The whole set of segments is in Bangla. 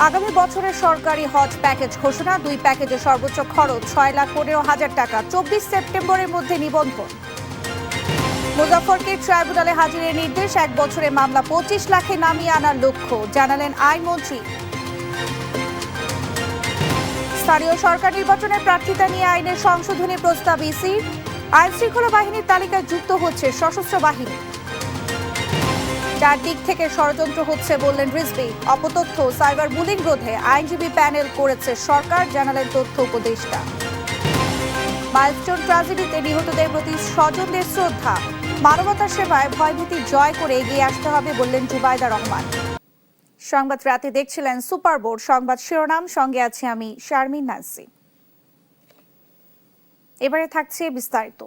আগামী বছরের সরকারি হজ প্যাকেজ ঘোষণা, 2 প্যাকেজে সর্বোচ্চ খরচ 6,15,000 টাকা। 24 সেপ্টেম্বরের মধ্যে নিবন্ধন। মুজাফফরকে ট্রাইব্যুনালে হাজিরের নির্দেশ, 1 বছরে মামলা 25 লাখে নামিয়ে আনার লক্ষ্য, জানালেন আইনমন্ত্রী। স্থানীয় সরকার নির্বাচনের প্রার্থিতা নিয়ে আইনের সংশোধনী প্রস্তাব ইসির। আইন শৃঙ্খলা বাহিনীর তালিকায় যুক্ত হচ্ছে সশস্ত্র বাহিনী। চারদিক থেকে ষড়যন্ত্র হচ্ছে বললেন রিজভী। অপতথ্য সাইবার বুলিং রোধে আইনজীবী প্যানেল করেছে সরকার, জানালেন তথ্য উপদেষ্টা। মাইলস্টোন ট্র্যাজেডিতে নিহতদের প্রতি স্বজনদের শ্রদ্ধা, মানবতার সেবায় ভয়ভীতি জয় করে এগিয়ে আসতে হবে বললেন জুবাইদা রহমান। সংবাদ রাতে দেখছিলেন সুপার বোর্ড সংবাদ শিরোনাম, সঙ্গে আছি আমি শারমিন নাসি। এবারে থাকছে বিস্তারিত।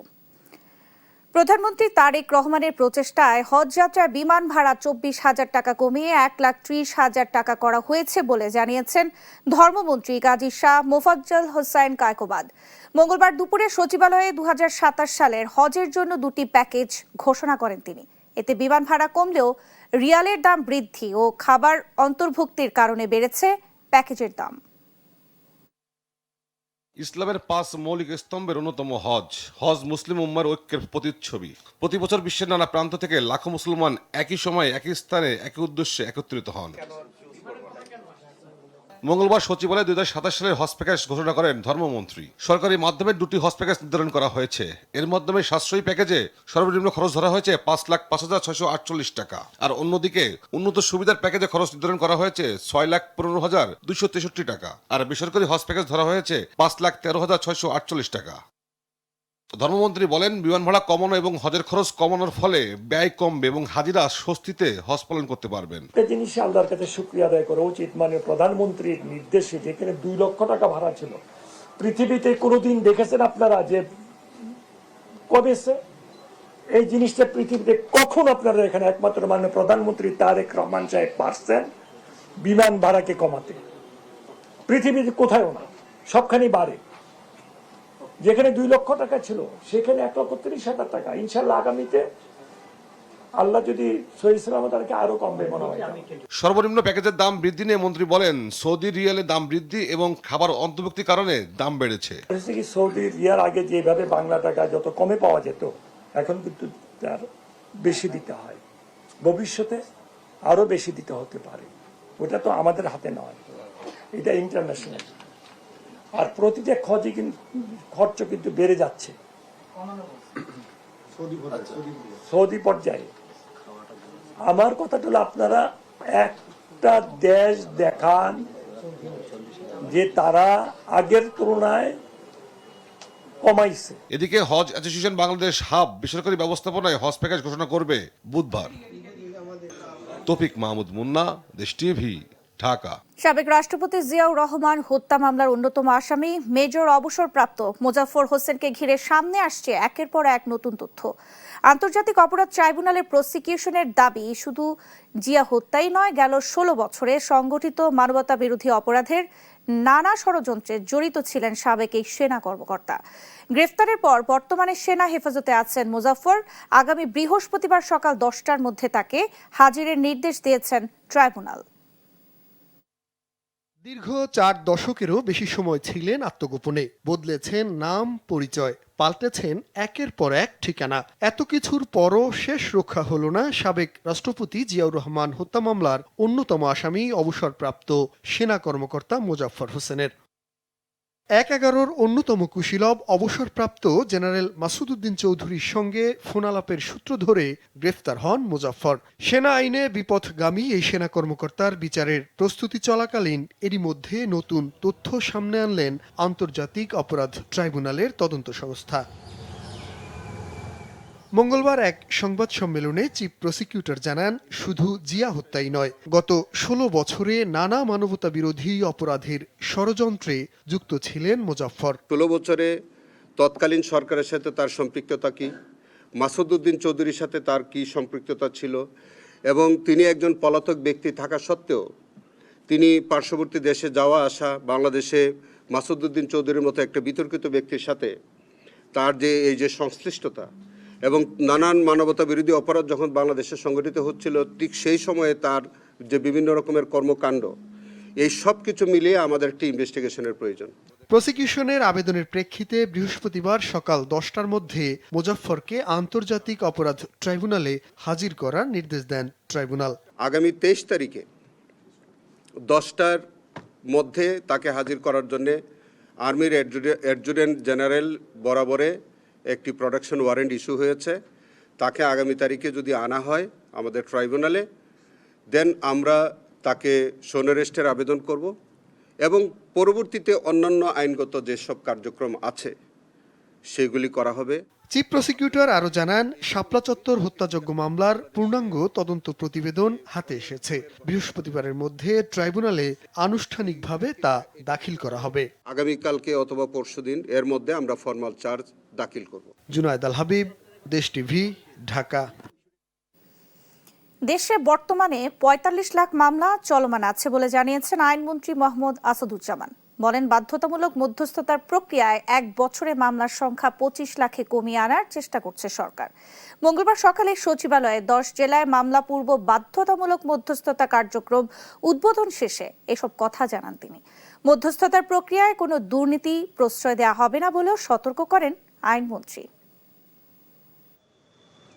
প্রধানমন্ত্রী তারেক রহমানের প্রচেষ্টায় হজ যাত্রার বিমান ভাড়া 24,000 টাকা কমিয়ে 1,30,000 টাকা করা হয়েছে বলে জানিয়েছেন ধর্মমন্ত্রী গাজী শাহ মোফাজ্জল হোসাইন কায়কোবাদ। মঙ্গলবার দুপুরে সচিবালয়ে 2027 সালের হজের জন্য 2টি প্যাকেজ ঘোষণা করেন তিনি। এতে বিমান ভাড়া কমলেও রিয়ালের দাম বৃদ্ধি ও খাবার অন্তর্ভুক্তির কারণে বেড়েছে প্যাকেজের দাম। ইসলামের 5 মৌলিক স্তম্ভের অন্যতম হজ। হজ মুসলিম উম্মার ঐক্যের প্রতিচ্ছবি। প্রতি বছর বিশ্বের নানা প্রান্ত থেকে লাখো মুসলমান একই সময়ে একই স্থানে একই উদ্দেশ্যে একত্রিত হন। মঙ্গলবার সচিবালয়ে 2027 সালের হজ প্যাকেজ ঘোষণা করেন ধর্মমন্ত্রী। সরকারি মাধ্যমে 2টি হজ প্যাকেজ নির্ধারণ করা হয়েছে। এর মাধ্যমে সাশ্রয়ী প্যাকেজে সর্বনিম্ন খরচ ধরা হয়েছে 5,05,648 টাকা, আর অন্যদিকে উন্নত সুবিধার প্যাকেজে খরচ নির্ধারণ করা হয়েছে 6,15,263 টাকা, আর বেসরকারি হজ প্যাকেজ ধরা হয়েছে 5,13,648 টাকা। ধর্মমন্ত্রী বলেন, বিমান ভাড়া কমানো এবং হজের খরচ কমানোর ফলে ব্যয় কমবে এবং হাজিরা স্বস্তিতে হজ পালন করতে পারবেন। একটা জিনিস আল্লাহর কাছে শুকরিয়া আদায় করা উচিত, মানে প্রধানমন্ত্রীর নির্দেশে যেখানে 2 লক্ষ টাকা ভাড়া ছিল, পৃথিবীতে কোনোদিন দেখেছেন আপনারা যে কমেছে এই জিনিসটা? পৃথিবীতে কখন আপনারা এখানে একমাত্র মানে প্রধানমন্ত্রী তারেক রহমান সাহেব পারছেন বিমান ভাড়াকে কমাতে? পৃথিবীতে কোথাও না, সবখানে বাড়ে। যেখানে 2 লক্ষ টাকা ছিল সেখানে 1,30,000 টাকা। ইনশাল্লাহ আগামীতে আল্লাহ যদি সহি সালামত আরো কমবে মনে হয়। সর্বনিম্ন প্যাকেজের দাম বৃদ্ধি নিয়ে মন্ত্রী বলেন, সৌদি রিয়ালের দাম বৃদ্ধি এবং খাবার অন্তর্ভুক্তির কারণে দাম বেড়েছে। সৌদি রিয়াল আগে যেভাবে বাংলা টাকা যত কমে পাওয়া যেত, এখন কিন্তু তার বেশি দিতে হয়। ভবিষ্যতে আরো বেশি দিতে হতে পারে, ওটা তো আমাদের হাতে নয়, এটা ইন্টারন্যাশনাল। আর প্রতিটা খরচ কিন্তু বেড়ে যাচ্ছে সৌদি পর্যায়ে। আমার কথাটা হলো, আপনারা একটা দেশ দেখান যে তারা আগের তুলনায় কমাইছে। এদিকে হজ অ্যাসোসিয়েশন বাংলাদেশ হাব বেসরকারি ব্যবস্থাপনায় হজ প্যাকেজ ঘোষণা করবে বুধবার। তৌফিক মাহমুদ মুন্না, দেশ টিভি, ঢাকা। সাবেক রাষ্ট্রপতি জিয়াউর রহমান হত্যা মামলার অন্যতম আসামি মেজর অবসরপ্রাপ্ত মোজাফফর হোসেনকে ঘিরে সামনে আসছে একের পর এক নতুন তথ্য। আন্তর্জাতিক অপরাধ ট্রাইব্যুনালের প্রসিকিউশনের দাবি, শুধু জিয়া হত্যাই নয়, গেল 16 বছরে সংগঠিত মানবতা বিরোধী অপরাধের নানা ষড়যন্ত্রে জড়িত ছিলেন সাবেক এই সেনা কর্মকর্তা। গ্রেফতারের পর বর্তমানে সেনা হেফাজতে আছেন মোজাফফর। আগামী বৃহস্পতিবার সকাল 10টার মধ্যে তাকে হাজিরের নির্দেশ দিয়েছেন ট্রাইব্যুনাল। দীর্ঘ 4 দশকেরও বেশি সময় ছিলেন আত্মগোপনে, বদলেছেন নাম পরিচয়, পাল্টেছেন একের পর এক ঠিকানা। এত কিছুর পরও শেষ রক্ষা হলো না সাবেক রাষ্ট্রপতি জিয়াউর রহমান হত্যা মামলার অন্যতম আসামি অবসরপ্রাপ্ত সেনা কর্মকর্তা মোজাফফর হোসেনের। 1/11 অন্যতম কুশীলব অবসরপ্রাপ্ত জেনারেল মাসুদ উদ্দিন চৌধুরীর সঙ্গে ফোনালাপের সূত্র ধরে গ্রেফতার হন মোজাফফর। সেনা আইনে বিপথগামী এই সেনা কর্মকর্তার বিচারের প্রস্তুতি চলাকালীন এরই মধ্যে নতুন তথ্য সামনে আনলেন আন্তর্জাতিক অপরাধ ট্রাইব্যুনালের তদন্ত সংস্থা। মঙ্গলবার এক সংবাদ সম্মেলনে চিফ প্রসিকিউটর জানান, শুধু জিয়া হত্যাই নয়, গত 16 বছরে নানা মানবতা বিরোধী অপরাধের ষড়যন্ত্রে যুক্ত ছিলেন মোজাফফর। 16 বছরে তৎকালীন সরকারের সাথে তার সম্পৃক্ততা কি, মাসুদ উদ্দিন চৌধুরীর সাথে তার কি সম্পৃক্ততা ছিল, এবং তিনি একজন পলাতক ব্যক্তি থাকা সত্ত্বেও তিনি পার্শ্ববর্তী দেশে যাওয়া আসা, বাংলাদেশে মাসুদ উদ্দিন চৌধুরীর মতো একটা বিতর্কিত ব্যক্তির সাথে তার যে এই যে সংশ্লিষ্টতা এবং নানান মানবতা বিরোধী অপরাধ যখন বাংলাদেশে সংগঠিত হচ্ছিল, ঠিক সেই সময়ে তার যে বিভিন্ন রকমের কর্মকাণ্ড, এই সব কিছু মিলিয়ে আমাদের একটি ইনভেস্টিগেশনের প্রয়োজন। প্রসিকিউশনের আবেদনের প্রেক্ষিতে বৃহস্পতিবার সকাল 10টার মধ্যে মোজাফফরকে আন্তর্জাতিক অপরাধ ট্রাইব্যুনালে হাজির করার নির্দেশ দেন ট্রাইব্যুনাল। আগামী 23 তারিখে 10টার মধ্যে তাকে হাজির করার জন্য আর্মির অ্যাডজুটেন্ট জেনারেল বরাবরে একটি প্রোডাকশন ওয়ারেন্ট ইস্যু হয়েছে। তাকে আগামী তারিখে যদি আনা হয় আমাদের ট্রাইব্যুনালে, দেন আমরা তাকে শোন অ্যারেস্টের আবেদন করব এবং পরবর্তীতে অন্যান্য আইনগত যেসব কার্যক্রম আছে সেগুলি করা হবে। চিফ প্রসিকিউটর আরও জানান, শাপলা চত্বর হত্যাযজ্ঞ মামলার পূর্ণাঙ্গ তদন্ত প্রতিবেদন হাতে এসেছে। বৃহস্পতিবারের মধ্যে ট্রাইব্যুনালে আনুষ্ঠানিকভাবে তা দাখিল করা হবে। আগামীকালকে অথবা পরশুদিন এর মধ্যে আমরা ফরমাল চার্জ দাখিল করব। জুনায়েদ আল হাবিব, দেশ টিভি, ঢাকা। দেশে বর্তমানে ৪৫ লাখ মামলা চলমান আছে বলে জানিয়েছেন আইনমন্ত্রী মোহাম্মদ আসাদুজ্জামান। বলেন, বাধ্যতামূলক মধ্যস্থতার প্রক্রিয়ায় 1 বছরে মামলার সংখ্যা 25 লাখে কমিয়ে আনার চেষ্টা করছে সরকার। মঙ্গলবার সকালে সচিবালয়ে 10 জেলায় মামলা পূর্ব বাধ্যতামূলক মধ্যস্থতা কার্যক্রম উদ্বোধন শেষে এসব কথা জানান তিনি। মধ্যস্থতার প্রক্রিয়ায় কোনো দুর্নীতি প্রশ্রয় দেওয়া হবে না বলেও সতর্ক করেন আইনমন্ত্রী।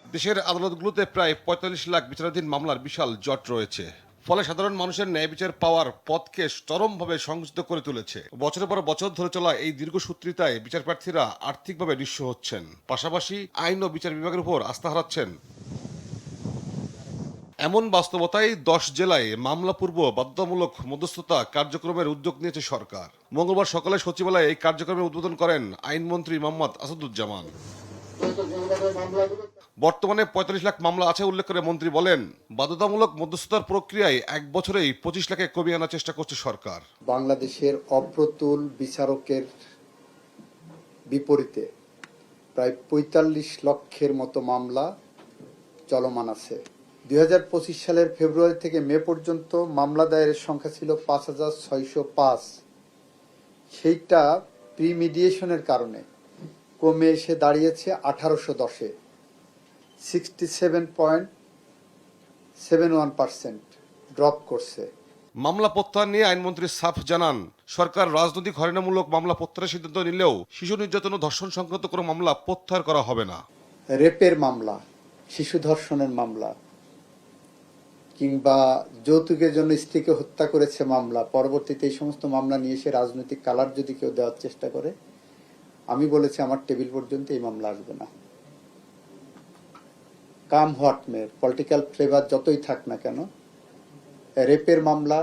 দেশের আদালতগুলোতে প্রায় ৪৫ লাখ বিচারাধীন মামলার বিশাল জট রয়েছে। ফলে সাধারণ মানুষের ন্যায় বিচার পাওয়ার পথকে চরমভাবে সংকুচিত করে তুলেছে। বছরের পর বছর ধরে চলা এই দীর্ঘসূত্রিতায় বিচারপ্রার্থীরা আর্থিকভাবে নিঃস্ব হচ্ছেন, পাশাপাশি আইন ও বিচার বিভাগের উপর আস্থা হারাচ্ছেন। এমন বাস্তবতায় 10 জেলায় মামলা পূর্ব বাধ্যতামূলক মধ্যস্থতা কার্যক্রমের উদ্যোগ নিয়েছে সরকার। মঙ্গলবার সকালে সচিবালয়ে এই কার্যক্রমের উদ্বোধন করেন আইনমন্ত্রী মোহাম্মদ আসাদুজ্জামান। বর্তমানে ৪৫ লাখ মামলা আছে উল্লেখ করে মন্ত্রী বলেন, বাধ্যতামূলক মধ্যস্থতার প্রক্রিয়ায় 1 বছরেই 25 লাখে কমিয়ে আনার চেষ্টা করছে সরকার। বাংলাদেশের অপ্রতুল বিচারকের বিপরীতে প্রায় ৪৫ লক্ষের মতো মামলা চলমান আছে। ২০২৫ সালের ফেব্রুয়ারি থেকে মে পর্যন্ত মামলা দায়েরের সংখ্যা ছিল ৫,৬০৫। সেইটা প্রিমিডিয়েশনের কারণে কমে এসে দাঁড়িয়েছে ১৮১০-এ, 67.71% ড্রপ করছে। মামলা প্রত্যাহার নিয়ে আইনমন্ত্রী সাফ জানান, সরকার রাজনৈতিক হয়রানিমূলক মামলা প্রত্যাহারের সিদ্ধান্ত নিলেও শিশু নির্যাতন ও ধর্ষণ সংক্রান্ত কোনো মামলা প্রত্যাহার করা হবে না। রেপের মামলা, শিশু ধর্ষণের মামলা কিংবা যৌতুকের জন্য স্ত্রীকে হত্যা করেছে মামলা, পরবর্তীতে এই সমস্ত মামলা নিয়ে এসে রাজনৈতিক কালার যদি কেউ দেওয়ার চেষ্টা করে, আমি বলেছি আমার টেবিল পর্যন্ত এই মামলা আসবে না। Come what may, political flavour যতই থাক না কেন, রেপের মামলা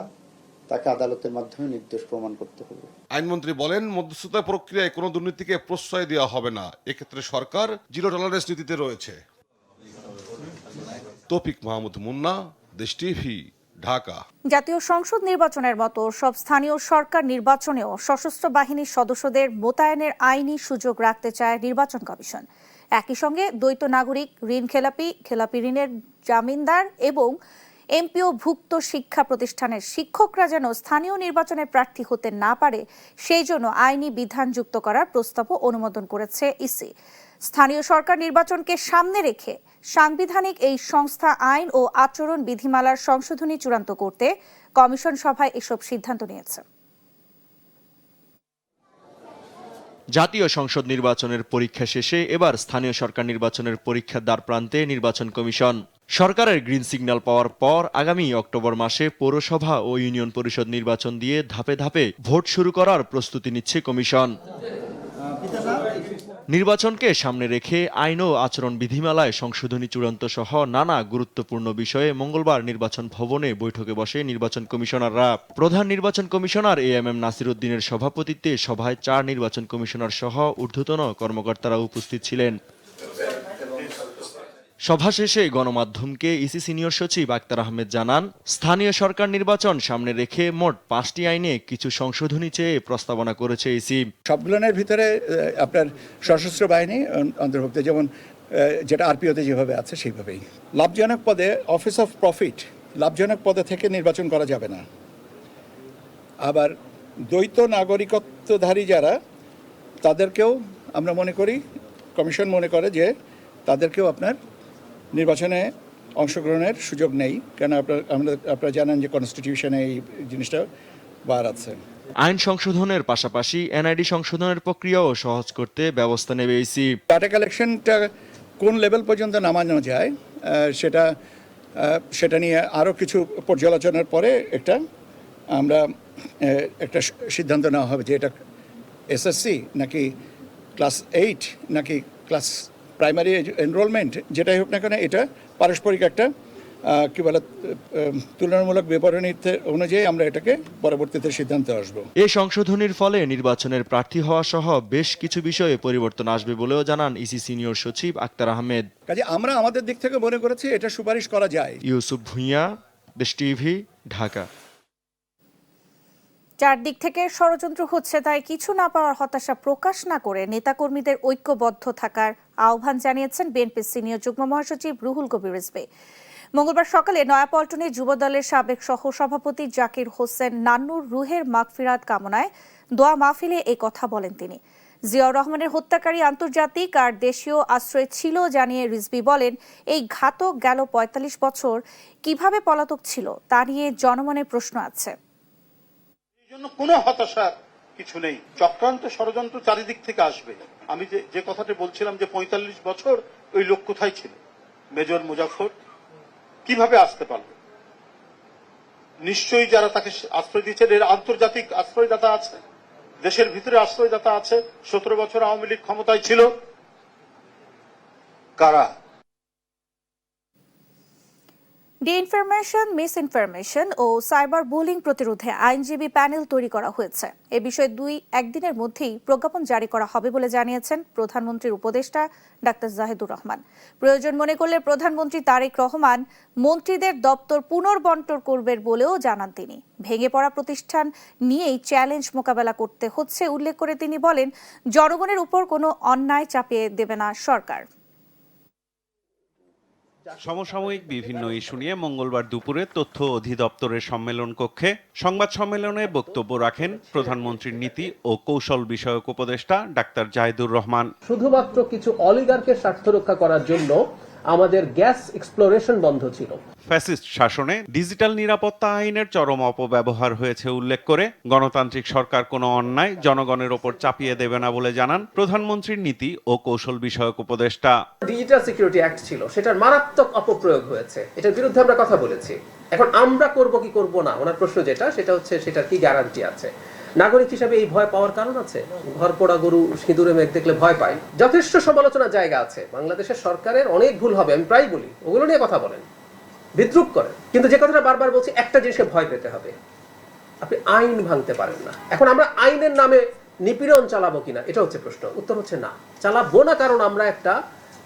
তাকে আদালতের মাধ্যমে নির্দোষ প্রমাণ করতে হবে। আইনমন্ত্রী বলেন, মধ্যস্থতা প্রক্রিয়ায় কোনো দুর্নীতিকে প্রশ্রয় দেওয়া হবে না। এক্ষেত্রে সরকার জিরো টলারেন্স নীতিতে রয়েছে। তৌফিক মাহমুদ মুন্না, দেশ টিভি, ঢাকা। জাতীয় সংসদ নির্বাচনের মতো সব স্থানীয় সরকার নির্বাচনেও সশস্ত্র বাহিনীর সদস্যদের মোতায়েনের আইনি সুযোগ রাখতে চায় নির্বাচন কমিশন। একই সঙ্গে দ্বৈত নাগরিক, ঋণ খেলাপি, খেলাপি ঋণের জামিনদার এবং এমপিও ভুক্ত শিক্ষা প্রতিষ্ঠানের শিক্ষকরা যেন স্থানীয় নির্বাচনে প্রার্থী হতে না পারে সেই জন্য আইনি বিধান যুক্ত করার প্রস্তাবও অনুমোদন করেছে ইসি। স্থানীয় সরকার নির্বাচনকে সামনে রেখে সাংবিধানিক এই সংস্থা আইন ও আচরণ বিধিমালার সংশোধনী চূড়ান্ত করতে কমিশন সভায় এসব সিদ্ধান্ত নিয়েছে। জাতীয় সংসদ নির্বাচনের পরীক্ষা শেষে এবার স্থানীয় সরকার নির্বাচনের পরীক্ষার দ্বারপ্রান্তে নির্বাচন কমিশন। সরকারের গ্রিন সিগন্যাল পাওয়ার পর আগামী অক্টোবর মাসে পৌরসভা ও ইউনিয়ন পরিষদ নির্বাচন দিয়ে ধাপে ধাপে ভোট শুরু করার প্রস্তুতি নিচ্ছে কমিশন। নির্বাচনকে সামনে রেখে আইন ও আচরণ বিধিমালায় সংশোধনী চূড়ান্ত সহ নানা গুরুত্বপূর্ণ বিষয়ে মঙ্গলবার নির্বাচন ভবনে বৈঠকে বসে নির্বাচন কমিশনাররা। প্রধান নির্বাচন কমিশনার এএমএম নাসির উদ্দিনের সভাপতিত্বে সভায় 4 নির্বাচন কমিশনার সহ ঊর্ধ্বতন কর্মকর্তারা উপস্থিত ছিলেন। সভা শেষে গণমাধ্যমকে ইসি সিনিয়র সচিব আক্তার আহমেদ জানান, স্থানীয় সরকার নির্বাচন সামনে রেখে মোট 5টি আইনে কিছু সংশোধনী চেয়ে প্রস্তাবনা করেছে ইসি। সবগুলোর ভিতরে আপনার সশস্ত্র বাহিনী অন্তর্ভুক্ত, যেমন যেটা আরপিওতে যেভাবে আছে সেইভাবেই। লাভজনক পদে, অফিস অফ প্রফিট, লাভজনক পদে থেকে নির্বাচন করা যাবে না। আবার দ্বৈত নাগরিকত্বধারী যারা, তাদেরকেও আমরা মনে করি, কমিশন মনে করে যে তাদেরকেও আপনার নির্বাচনে অংশগ্রহণের সুযোগ নেই। কেন আপনারা জানেন যে কনস্টিটিউশনে এই জিনিসটা বার আছে। আইন সংশোধনের পাশাপাশি এনআইডি সংশোধনের প্রক্রিয়াও সহজ করতে ব্যবস্থা নেবে ইসি। ডাটা কালেকশনটা কোন লেভেল পর্যন্ত নামানো যায় সেটা নিয়ে আরও কিছু পর্যালোচনার পরে আমরা একটা সিদ্ধান্ত নেওয়া হবে যে এটা এসএসসি নাকি ক্লাস 8 নাকি ক্লাস প্রাইমারি এনরোলমেন্ট, যেটাই হোক না কেন এটা পারস্পরিক একটা কি বলে তুলনামূলক বিবরণী অনুযায়ী আমরা এটাকে পরবর্তীতে সিদ্ধান্তে আসবো। এই সংশোধনীর ফলে নির্বাচনের প্রার্থী হওয়া সহ বেশ কিছু বিষয়ে পরিবর্তন আসবে বলেও জানান ইসি সিনিয়র সচিব আক্তার আহমেদ। কাজে আমরা আমাদের দিক থেকে মনে করেছি এটা সুপারিশ করা যায়। ইউসুফ ভুঁইয়া, দেশ টিভি, ঢাকা। চারদিক থেকে ষড়যন্ত্র হচ্ছে, তাই কিছু না পাওয়ার হতাশা প্রকাশ না করে নেতাকর্মীদের ঐক্যবদ্ধ থাকার আহ্বান জানিয়েছেন বিএনপির সিনিয়র যুগ্ম মহাসচিব রুহুল কবির রিজভী। মঙ্গলবার সকালে নয়াপল্টনে যুবদলের সাবেক সহসভাপতি জাকির হোসেন নান্নুর রুহের মাগফিরাত কামনায় দোয়া মাহফিলে এই কথা বলেন তিনি। জিয়াউর রহমানের হত্যাকারী আন্তর্জাতিক আর দেশীয় আশ্রয় ছিল জানিয়ে রিজভী বলেন, এই ঘাতক গেল ৪৫ বছর কিভাবে পলাতক ছিল তা নিয়ে জনমনে প্রশ্ন আছে। এই জন্য কোনো হতাশার কিছু নেই। চক্রান্ত ষড়যন্ত্র চারিদিক থেকে আসবে। আমি যে কথাটা বলছিলাম যে ৪৫ বছর ওই লোক কোথায় ছিল, মেজর মুজাফফর কিভাবে আসতে পারল? নিশ্চয়ই যারা তাকে আশ্রয় দিয়েছেন এর আন্তর্জাতিক আশ্রয়দাতা আছে, দেশের ভিতরে আশ্রয়দাতা আছে। ১৭ বছর আওয়ামী লীগ ক্ষমতায় ছিল। কারা? ডিইনফরমেশন, মিসইনফরমেশন ও সাইবার বুলিং প্রতিরোধে আইনজীবী প্যানেল তৈরি করা হয়েছে। এ বিষয়ে ২-১ দিনের মধ্যেই প্রজ্ঞাপন জারি করা হবে বলে জানিয়েছেন প্রধানমন্ত্রীর উপদেষ্টা ডাক্তার জাহিদুর রহমান। প্রয়োজন মনে করলে প্রধানমন্ত্রী তারেক রহমান মন্ত্রীদের দপ্তর পুনর্বন্টন করবেন বলেও জানান তিনি। ভেঙে পড়া প্রতিষ্ঠান নিয়েই চ্যালেঞ্জ মোকাবেলা করতে হচ্ছে উল্লেখ করে তিনি বলেন, জনগণের উপর কোনো অন্যায় চাপিয়ে দেবে না সরকার। সমসাময়িক বিভিন্ন ইস্যু নিয়ে মঙ্গলবার দুপুরে তথ্য অধিদপ্তরের সম্মেলন কক্ষে সংবাদ সম্মেলনে বক্তব্য রাখেন প্রধানমন্ত্রীর নীতি ও কৌশল বিষয়ক উপদেষ্টা ডাক্তার জাহিদুর রহমান। শুধুমাত্র কিছু অলিগার্কের স্বার্থ রক্ষা করার জন্য আমাদের গ্যাস এক্সপ্লোরেশন বন্ধ ছিল। ফ্যাসিস্ট শাসনে ডিজিটাল নিরাপত্তা আইনের চরম অপব্যবহার হয়েছে উল্লেখ করে গণতান্ত্রিক সরকার কোনো অন্যায় জনগণের ওপর চাপিয়ে দেবে না বলে জানান প্রধানমন্ত্রীর নীতি ও কৌশল বিষয়ক উপদেষ্টা। ডিজিটাল সিকিউরিটি অ্যাক্ট ছিল, সেটার মারাত্মক অপপ্রয়োগ হয়েছে, এটার বিরুদ্ধে আমরা কথা বলেছি। এখন আমরা করব কি করব না, ওনার প্রশ্ন যেটা হচ্ছে সেটার কি গ্যারান্টি আছে? নাগরিক হিসাবে এই ভয় পাওয়ার কারণ আছে? ঘর পোড়া গরু সিঁদুরে মেঘ দেখলে ভয় পায়। যথেষ্ট সমালোচনার জায়গা আছে। বাংলাদেশের সরকারের অনেক ভুল হবে, আমি প্রায় বলি, ওগুলো নিয়ে কথা বলেন, বিদ্রুপ করেন, কিন্তু যে কথাটা বারবার বলছি, একটা জিনিসকে ভয় পেতে হবে, আপনি আইন ভাঙতে পারেন না। এখন আমরা আইনের নামে নিপীড়ন চালাবো কিনা, এটা হচ্ছে প্রশ্ন। উত্তর হচ্ছে না, চালাবো না, কারণ আমরা একটা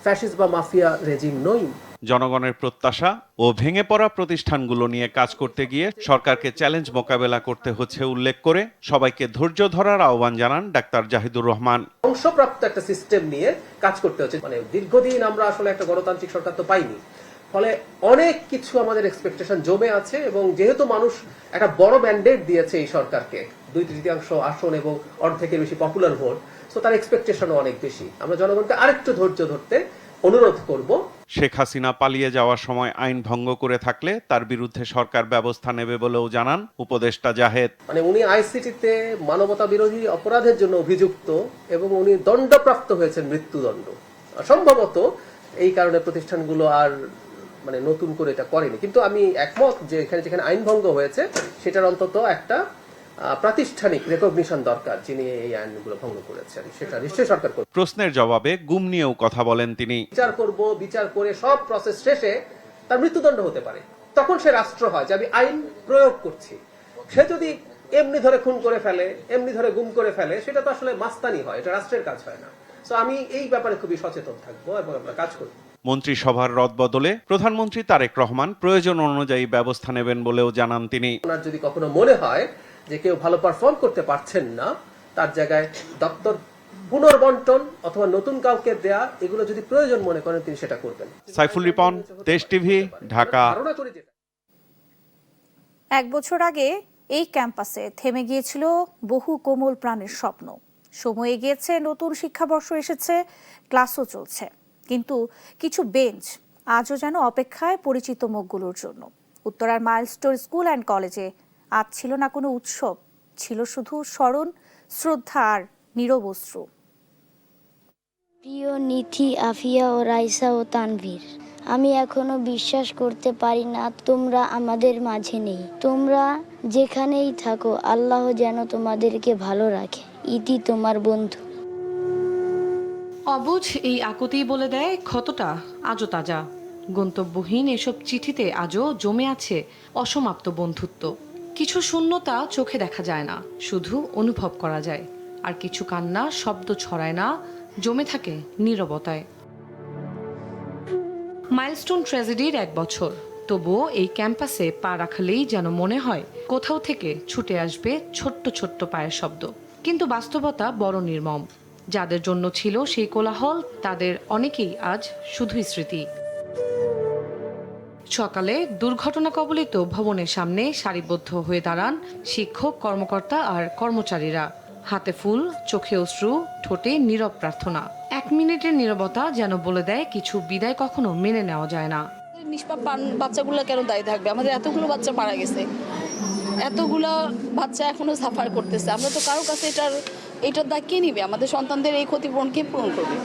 ফ্যাসিস্ট বা মাফিয়া রেজিম নই। জনগণের প্রত্যাশা ও ভেঙে পড়া প্রতিষ্ঠানগুলো নিয়ে কাজ করতে গিয়ে সরকারকে চ্যালেঞ্জ মোকাবেলা করতে হচ্ছে উল্লেখ করে সবাইকে ধৈর্য ধরার আহ্বান জানান ডাক্তার জাহিদুর রহমান। ধ্বংসপ্রাপ্ত একটা সিস্টেম নিয়ে কাজ করতে হচ্ছে। মানে দীর্ঘদিন আমরা আসলে একটা গণতান্ত্রিক সরকার তো পাইনি, ফলে অনেক কিছু আমাদের এক্সপেকটেশন জমে আছে, এবং যেহেতু মানুষ একটা বড় ম্যান্ডেট দিয়েছে এই সরকারকে, 2/3 আসন এবং অর্ধেকের বেশি পপুলার ভোট, সো তার এক্সপেকটেশনও অনেক বেশি। আমরা জনগণকে আরেকটু ধৈর্য ধরতে অনুরোধ করব। শেখ হাসিনা পালিয়ে যাওয়ার সময় আইন ভঙ্গ করে থাকলে তার বিরুদ্ধে সরকার ব্যবস্থা নেবে বলেও জানান উপদেষ্টা জাহেদ। মানে উনি আইসিটিতে মানবতা বিরোধী অপরাধের জন্য অভিযুক্ত এবং উনি দণ্ডপ্রাপ্ত হয়েছেন মৃত্যুদণ্ড। সম্ভবত এই কারণে প্রতিষ্ঠানগুলো আর মানে নতুন করে এটা করেনি। কিন্তু আমি একমত যে এখানে যেখানে আইন ভঙ্গ হয়েছে সেটার অন্তত একটা প্রাতিষ্ঠানিক রেকগনিশন দরকার, যিনি এই আইনগুলো ভঙ্গ করেছেন, সেটা নিশ্চয়ই সরকার করবে। প্রশ্নের জবাবে গুম নিয়েও কথা বলেন তিনি। বিচার করে সব প্রসেস শেষে তার মৃত্যুদণ্ড হতে পারে, তখন সে রাষ্ট্র হয় যে আমি আইন প্রয়োগ করছি। সে যদি এমনি ধরে খুন করে ফেলে, এমনি ধরে গুম করে ফেলে, সেটা তো আসলে মাস্তানি হয়, এটা রাষ্ট্রের কাজ হয় না। সো আমি এই ব্যাপারে খুবই সচেতন থাকবো এবং আমরা কাজ করব। মন্ত্রিসভার রদবদলে প্রধানমন্ত্রী তারেক রহমান প্রয়োজন অনুযায়ী ব্যবস্থা নেবেন বলেও জানান তিনি। ওনার যদি কখনো মনে হয় যে কেউ ভালো পারফর্ম করতে পারছেন না, তার জায়গায় দপ্তর পুনর্বন্টন অথবা নতুন কাউকে দেয়া, এগুলো যদি প্রয়োজন মনে করেন তিনি সেটা করবেন। সাইফুল রিপন, দেশ টিভি, ঢাকা। 1 বছর আগে এই ক্যাম্পাসে থেমে গিয়েছিল বহু কোমল প্রাণের স্বপ্ন। সময় এগিয়েছে, নতুন শিক্ষাবর্ষ এসেছে, ক্লাসও চলছে, কিন্তু কিছু বেঞ্চ আজও যেন অপেক্ষায় পরিচিত মুখগুলোর জন্য। উত্তরার মাইলস্টোন স্কুল অ্যান্ড কলেজে আজ ছিল না কোনো উৎসব, ছিল শুধু স্মরণ, শ্রদ্ধা আর নীরব অশ্রু। প্রিয় নিথি, আফিয়া ও রাইসা ও তানভীর, আমি এখনো বিশ্বাস করতে পারি না তোমরা আমাদের মাঝে নেই। তোমরা যেখানেই থাকো আল্লাহ যেন তোমাদেরকে ভালো রাখে। ইতি তোমার বন্ধু। অবুঝ এই আকুতি বলে দেয় ক্ষতটা আজও তাজা। গন্তব্যহীন এসব চিঠিতে আজও জমে আছে অসমাপ্ত বন্ধুত্ব। কিছু শূন্যতা চোখে দেখা যায় না, শুধু অনুভব করা যায়। আর কিছু কান্না শব্দ ছড়ায় না, জমে থাকে নীরবতায়। মাইলস্টোন ট্র্যাজেডির 1 বছর, তবুও এই ক্যাম্পাসে পা রাখলেই যেন মনে হয় কোথাও থেকে ছুটে আসবে ছোট্ট ছোট্ট পায়ের শব্দ। কিন্তু বাস্তবতা বড় নির্মম। যাদের জন্য ছিল সেই কোলাহল, তাদের অনেকেই আজ শুধুই স্মৃতি। সকালে দুর্ঘটনা কবলিত ভবনের সামনে সারিবদ্ধ হয়ে দাঁড়ান শিক্ষক, কর্মকর্তা আর কর্মচারীরা। হাতে ফুল, চোখে অশ্রু, ঠোঁটে নীরব প্রার্থনা। 1 মিনিটের নীরবতা যেন বলে দেয় কিছু বিদায় কখনো মেনে নেওয়া যায় না। নিষ্পাপ বাচ্চাগুলো কেন দায়ী থাকবে? আমাদের এতগুলো বাচ্চা মারা গেছে, এতগুলো বাচ্চা এখনো সাফার করতেছে। আমরা তো কারো কাছে এটার দায় কে নিবে? আমাদের সন্তানদের এই ক্ষতিপূরণ কে পূরণ করবে?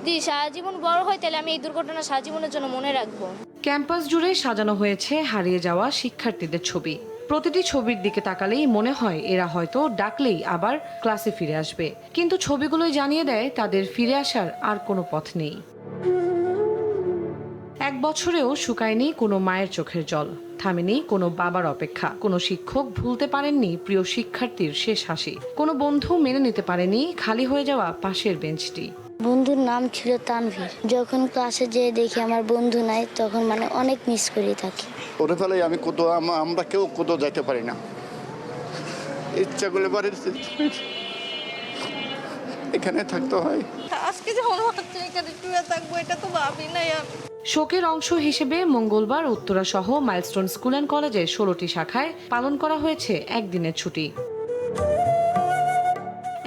যদি সারা জীবন বড় হয় তাহলে আমি এই দুর্ঘটনা সারা জীবনের জন্য মনে রাখবো। ক্যাম্পাস জুড়ে সাজানো হয়েছে হারিয়ে যাওয়া শিক্ষার্থীদের ছবি। প্রতিটি ছবির দিকে তাকালেই মনে হয় এরা হয়তো ডাকলেই আবার ক্লাসে ফিরে আসবে। কিন্তু ছবিগুলোই জানিয়ে দেয় তাদের ফিরে আসার আর কোনো পথ নেই। 1 বছরেও শুকায়নি কোনো মায়ের চোখের জল, থামেনি কোনো বাবার অপেক্ষা। কোনো শিক্ষক ভুলতে পারেননি প্রিয় শিক্ষার্থীর শেষ হাসি। কোনো বন্ধু মেনে নিতে পারেনি খালি হয়ে যাওয়া পাশের বেঞ্চটি। বন্ধুর নাম ছিল তানভীর। যখন ক্লাসে যেয়ে দেখি আমার বন্ধু নাই, তখন অনেক মিস করে থাকি। ওরে ফেলে আমি আমরা কেউ কোথাও যাইতে পারি না। ইচ্ছা করলে পারি এখানে থাকতে হয়। আজকে যখন এখানে শুয়ে থাকবো এটা তো ভাবি নাই। শোকের অংশ হিসেবে মঙ্গলবার উত্তরা সহ মাইলস্টোন স্কুল অ্যান্ড কলেজের 16টি শাখায় পালন করা হয়েছে 1 দিনের ছুটি।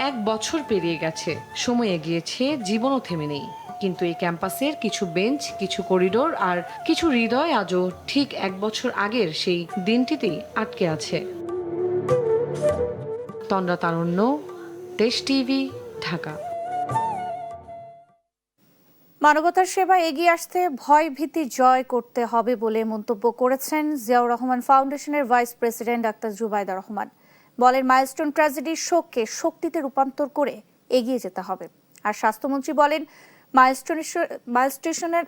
1 বছর পেরিয়ে গেছে, সময় এগিয়েছে, জীবনও থেমে নেই। কিন্তু এই ক্যাম্পাসের কিছু বেঞ্চ, কিছু করিডোর আর কিছু হৃদয় আজও ঠিক 1 বছর আগের সেই দিনটিতেই আটকে আছে। তন্দ্রা তারুণ্য, দেশ টিভি, ঢাকা। মানবতার সেবা এগিয়ে আসতে ভয় ভীতি জয় করতে হবে বলে মন্তব্য করেছেন জিয়াউর রহমান ফাউন্ডেশনের vice president doctor Zubaida Rahman. বলেন, মাইলস্টোন ট্র্যাজেডির শোককে শক্তিতে রূপান্তর করে এগিয়ে যেতে হবে। আর স্বাস্থ্যমন্ত্রী বলেন, মাইলস্টোনের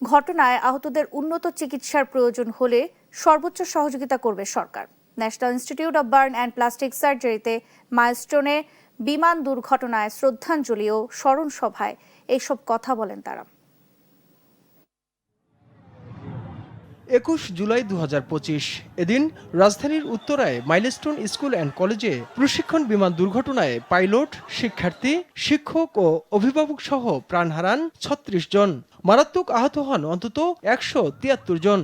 ঘটনায় আহতদের উন্নত চিকিৎসার প্রয়োজন হলে সর্বোচ্চ সহযোগিতা করবে সরকার। National institute of burn and plastic সার্জারিতে মাইলস্টোনে বিমান দুর্ঘটনায় শ্রদ্ধাঞ্জলি ও স্মরণ সভায় এইসব কথা বলেন তারা। 21 জুলাই 2025 এদিন রাজধানীর উত্তরায় মাইলস্টোন স্কুল অ্যান্ড কলেজে প্রশিক্ষণ বিমান দুর্ঘটনায় পাইলট, শিক্ষার্থী, শিক্ষক ও অভিভাবক সহ প্রাণ হারান 36 জন। মারাত্মক আহত হন অন্তত 173 জন।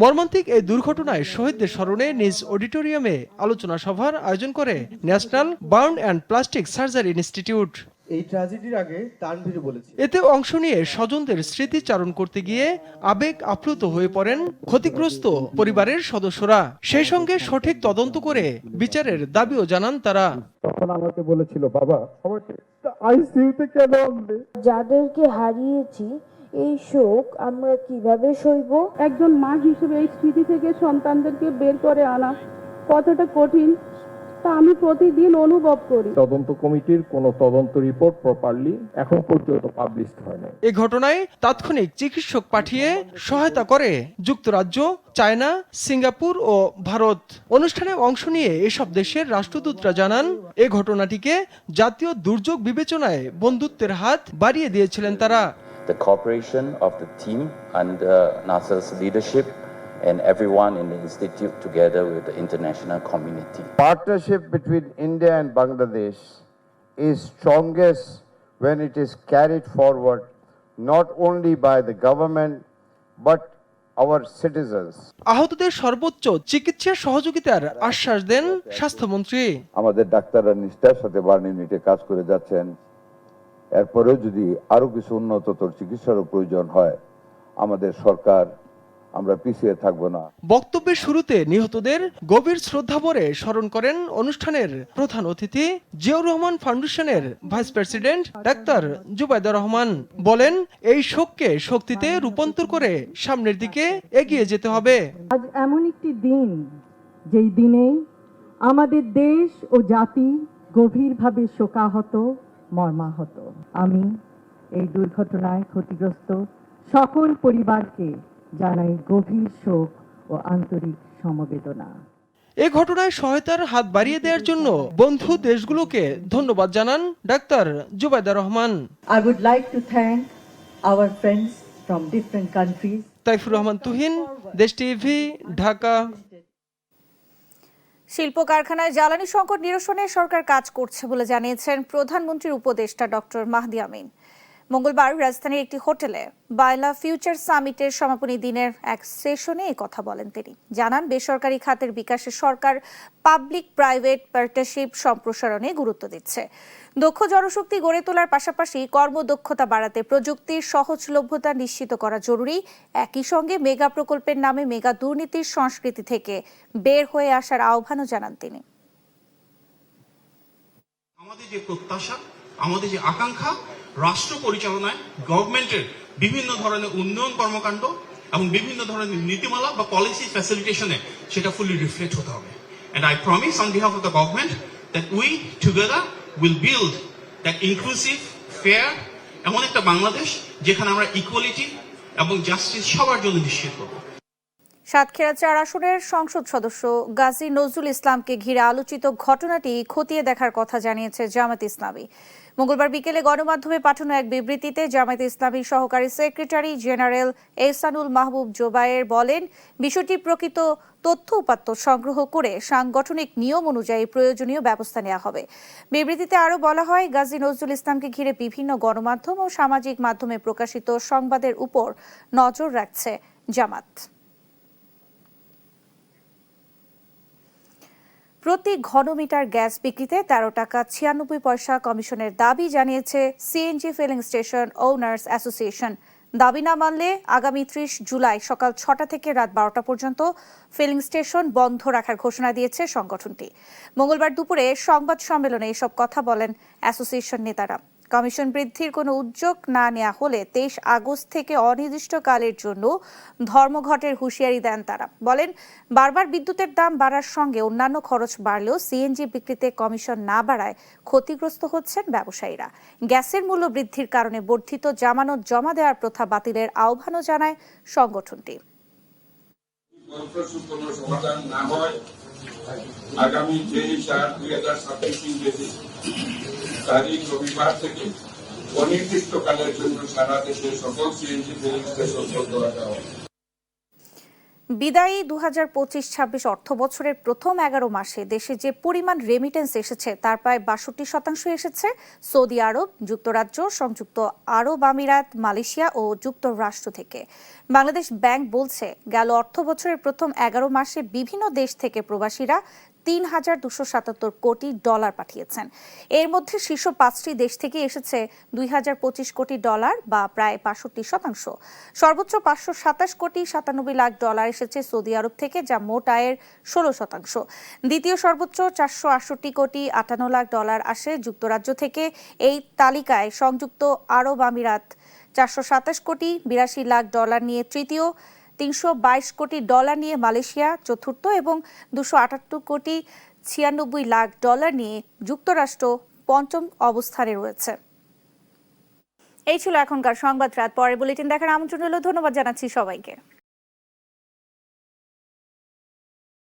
মর্মান্তিক এই দুর্ঘটনায় শহীদদের স্মরণে নিজ অডিটোরিয়ামে আলোচনা সভার আয়োজন করে national burn and plastic surgery institute. এই ট্র্যাজেডির আগে তানভীর বলেছে, এতে অংশ নিয়ে স্বজনদের স্মৃতিচারণ করতে গিয়ে আবেগ আপ্লুত হয়ে পড়েন ক্ষতিগ্রস্ত পরিবারের সদস্যরা। সেই সঙ্গে সঠিক তদন্ত করে বিচারের দাবিও জানান তারা। তখন আমাকে বলেছিল, বাবা আমাকে আইসিইউতে কেন আনলে? যাদেরকে হারিয়েছি এই শোক আমরা কিভাবে সইব? একজন মা হিসেবে এই স্মৃতি থেকে সন্তানদেরকে বের করে আনা কতটা কঠিন তা আমি প্রতিদিন অনুভব করি। তদন্ত কমিটির কোনো তদন্ত রিপোর্ট প্রপারলি এখন পর্যন্ত পাবলিশড হয় না। এই ঘটনায় তাৎক্ষণিক চিকিৎসক পাঠিয়ে সহায়তা করে যুক্তরাজ্য, চায়না, সিঙ্গাপুর ও ভারত। অনুষ্ঠানে অংশ নিয়ে এসব দেশের রাষ্ট্রদূতরা জানান, এই ঘটনাটিকে জাতীয় দুর্যোগ বিবেচনায় বন্ধুত্বের হাত বাড়িয়ে দিয়েছিলেন তারা। The cooperation of the team under Nasser's leadership and everyone in the institute together with the international community. Partnership between India and Bangladesh is strongest when it is carried forward not only by the government but our citizens. আহতদের সর্বোচ্চ চিকিৎসা সহযোগিতার আশ্বাস দেন স্বাস্থ্যমন্ত্রী। আমাদের ডাক্তাররা নিষ্ঠার সাথে বার্ন ইউনিটে কাজ করে যাচ্ছেন। এরপরেও যদি আরো কিছু উন্নততর চিকিৎসার প্রয়োজন হয়, আমাদের সরকার আমরা পিছিয়ে থাকবো না। বক্তব্যের শুরুতে নিহতদের গভীর শ্রদ্ধাভরে স্মরণ করেন অনুষ্ঠানের প্রধান অতিথি জিয়াউর রহমান ফাউন্ডেশনের vice president doctor Zubaida Rahman. বলেন, এই শোককে শক্তিতে রূপান্তর করে সামনের দিকে এগিয়ে যেতে হবে। আজ এমন একটি দিন, যেই দিনে আমাদের দেশ ও জাতি গভীরভাবে শোকাহত, মর্মাহত। আমি এই দুর্ঘটনায় ক্ষতিগ্রস্ত সকল পরিবারকে জানাই গভীর শোক ও আন্তরিক সমবেদনা। এ ঘটনায় সহায়তার হাত বাড়িয়ে দেওয়ার জন্য বন্ধু দেশগুলোকে ধন্যবাদ জানান doctor Zubaida Rahman. I would like to thank our friends from different countries. Taifur Rahman Tuhin, দেশ টিভি, ঢাকা। শিল্প কারখানায় জ্বালানি সংকট নিরসনে সরকার কাজ করছে বলে জানিয়েছেন প্রধানমন্ত্রীর উপদেষ্টা ডক্টর মাহদি আমিন। মঙ্গলবার রাজধানীর একটি হোটেলে বায়লা ফিউচার সামিটের সমাপনী দিনের এক সেশনে এই কথা বলেন তিনি। জানান, বেসরকারি খাতের বিকাশে সরকার পাবলিক প্রাইভেট পার্টনারশিপ সম্প্রসারণে গুরুত্ব দিচ্ছে। দক্ষ জনশক্তি গড়ে তোলার পাশাপাশি কর্মদক্ষতা বাড়াতে প্রযুক্তির সহজলভ্যতা নিশ্চিত করা জরুরি। একই সঙ্গে মেগা প্রকল্পের নামে মেগা দুর্নীতির সংস্কৃতি থেকে বের হয়ে আসার আহ্বানও জানান তিনি। আমাদের যে প্রত্যাশা, আমাদের যে আকাঙ্ক্ষা, রাষ্ট্র পরিচালনায় গভর্নমেন্টের বিভিন্ন ধরনের উন্নয়ন কর্মকাণ্ড এবং বিভিন্ন ধরনের নীতিমালা বা পলিসি ফ্যাসিলিটেশনে সেটা ফুলি রিফ্লেক্ট হতে হবে। And I promise on behalf of the government that we together will build that inclusive, fair, এমন একটা বাংলাদেশ যেখানে আমরা ইকুয়ালিটি এবং জাস্টিস সবার জন্য নিশ্চিত করব। সাতক্ষীরা ৪ আসনের সংসদ সদস্য গাজী নজরুল ইসলামকে ঘিরে আলোচিত ঘটনাটি খতিয়ে দেখার কথা জানিয়েছে জামায়াতে ইসলামী। মঙ্গলবার বিকেলে গণমাধ্যমে পাঠানো এক বিবৃতিতে জামায়াতে ইসলামীর সহকারী সেক্রেটারি জেনারেল এহসানুল মাহবুব জোবায়ের বলেন, বিষয়টি প্রকৃত তথ্য উপাত্ত সংগ্রহ করে সাংগঠনিক নিয়ম অনুযায়ী প্রয়োজনীয় ব্যবস্থা নেওয়া হবে। বিবৃতিতে আরও বলা হয়, গাজী নজরুল ইসলামকে ঘিরে বিভিন্ন গণমাধ্যম ও সামাজিক মাধ্যমে প্রকাশিত সংবাদের উপর নজর রাখছে জামাত। প্রতি ঘনমিটার গ্যাস বিক্রিতে 13 টাকা 96 পয়সা কমিশনের দাবি জানিয়েছে CNG filling station owners association. দাবি না মানলে আগামী 30 জুলাই সকাল 6টা থেকে রাত 12টা পর্যন্ত ফিলিং স্টেশন বন্ধ রাখার ঘোষণা দিয়েছে সংগঠনটি। মঙ্গলবার দুপুরে সংবাদ সম্মেলনে এসব কথা বলেন অ্যাসোসিয়েশন নেতারা। কমিশন বৃদ্ধির কোনো উদ্যোগ না নেওয়া হলে 23 আগস্ট থেকে অনির্দিষ্টকালের জন্য ধর্মঘটের হুঁশিয়ারি দেন তারা। বলেন, বারবার বিদ্যুতের দাম বাড়ার সঙ্গে অন্যান্য খরচ বাড়লেও সিএনজি বিক্রিতে কমিশন না বাড়ায় ক্ষতিগ্রস্ত হচ্ছেন ব্যবসায়ীরা। গ্যাসের মূল্য বৃদ্ধির কারণে বর্ধিত জামানত জমা দেওয়ার প্রথা বাতিলের আহ্বানও জানায় সংগঠনটি। আগামী 23/8/2026 তারিখ রবিবার থেকে অনির্দিষ্টকালের জন্য সারা দেশে সকল সিএনজি ফিলিং স্টেশন বন্ধ রাখা হবে। বিদায়ী 2025-26 অর্থ বছরের প্রথম 11 মাসে দেশে যে পরিমাণ রেমিটেন্স এসেছে তার প্রায় 62% এসেছে সৌদি আরব, যুক্তরাজ্য, সংযুক্ত আরব আমিরাত, মালয়েশিয়া ও যুক্তরাষ্ট্র থেকে। বাংলাদেশ ব্যাংক বলছে, গেল অর্থ বছরের প্রথম 11 মাসে বিভিন্ন দেশ থেকে প্রবাসীরা $3,277 কোটি পাঠিয়েছেন। এর মধ্যে শীর্ষ 5টি দেশ থেকে এসেছে $2,025 কোটি বা প্রায় 65%। সর্বোচ্চ $527 কোটি 97 লাখ এসেছে সৌদি আরব থেকে, যা মোট আয়ের 16%। দ্বিতীয় সর্বোচ্চ $468 কোটি 58 লাখ আসে যুক্তরাজ্য থেকে। এই তালিকায় সংযুক্ত আরব আমিরাত $427 কোটি 82 লাখ নিয়ে তৃতীয়, $322 কোটি নিয়ে মালয়েশিয়া চতুর্থ এবং $278 কোটি 96 লাখ নিয়ে যুক্তরাষ্ট্র পঞ্চম অবস্থানে রয়েছে। এই ছিল এখনকার সংবাদ রাত। পরের বুলেটিন দেখার আমন্ত্রণ রইল। ধন্যবাদ জানাচ্ছি সবাইকে।